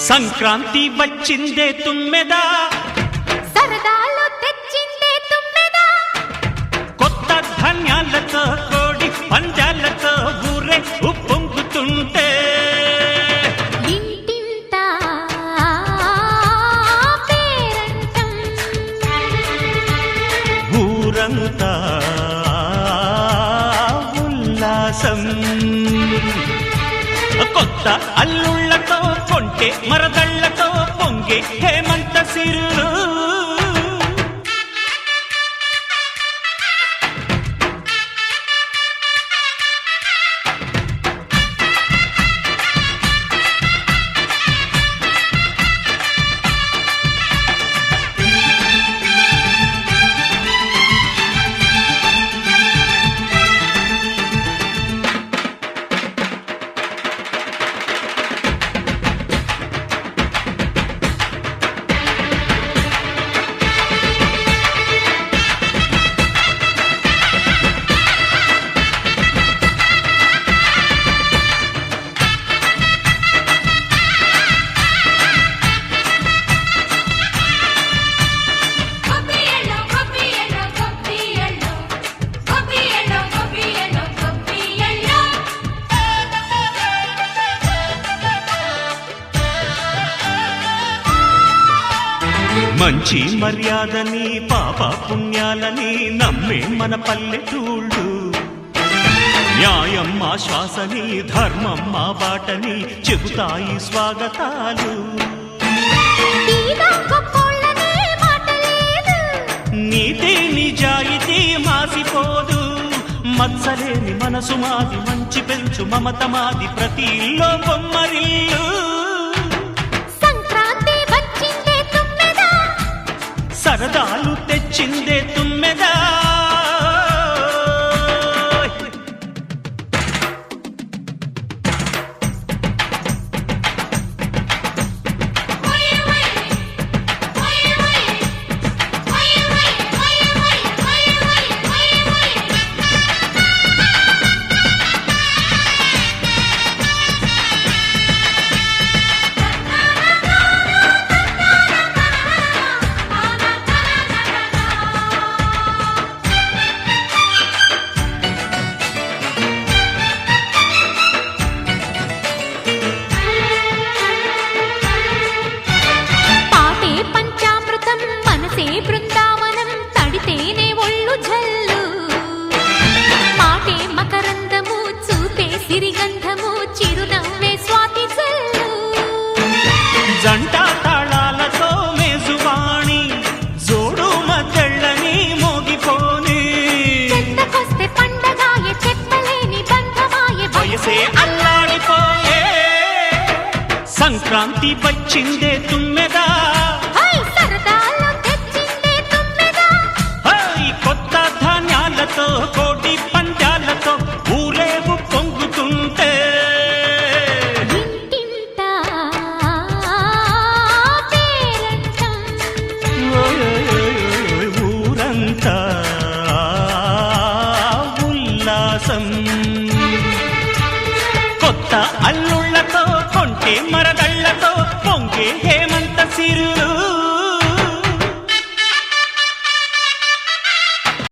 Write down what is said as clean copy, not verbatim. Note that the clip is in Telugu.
సంక్రాంతి వచ్చిందే తుమ్మెదా, సరదాలు తెచ్చిందే తుమ్మెదా, కొత్త ధాన్యాలతో కోడి పందాలతో ఊరే ఉప్పొంగుతుంటే ఇంటింటా పేరంటం, ఊరంతా ఉల్లాసం. కొత్త అల్లుళ్లతో కొంటే మరదళ్లతో పొంగే హేమంత సిరులు. మంచి మర్యాదని పాప పుణ్యాలని నమ్మే మన పల్లెటూళ్ళు, న్యాయం మా శ్వాసని ధర్మం మా బాటని చెబుతాయి స్వాగతాలు. నీతి నిజాయితీ మాసిపోదు, మత్సలేని మనసు మాది, మంచి పెంచు మమత మాది, ప్రతి ఇల్లో బొమ్మరిల్లు. సరదాలు తెచ్చిందే తుమ్మెదా, బృందావనం తడితేనే ఒళ్ళు జల్లు, మాటే మకరందము చూపే సిరిగంధము చిరునవ్వే స్వాతి జల్లు. జంట తాళాలతో మేజువాణి జోడు మద్దళ్ళని మోగిపోని, చెంతకొస్తే పండగాయే చెప్పలేని బంధమాయే, వయసే అల్లాడిపోయే. సంక్రాంతి వచ్చిందే తుమ్మెదా, కోటి పందాలతో ఊరేగు పొంగుతుంటే ఇంటింటా పేరంటం, ఊరంతా ఉల్లాసం. కొత్త అల్లుళ్లతో కొంటే మరదళ్లతో పొంగే హేమంత సిరులు.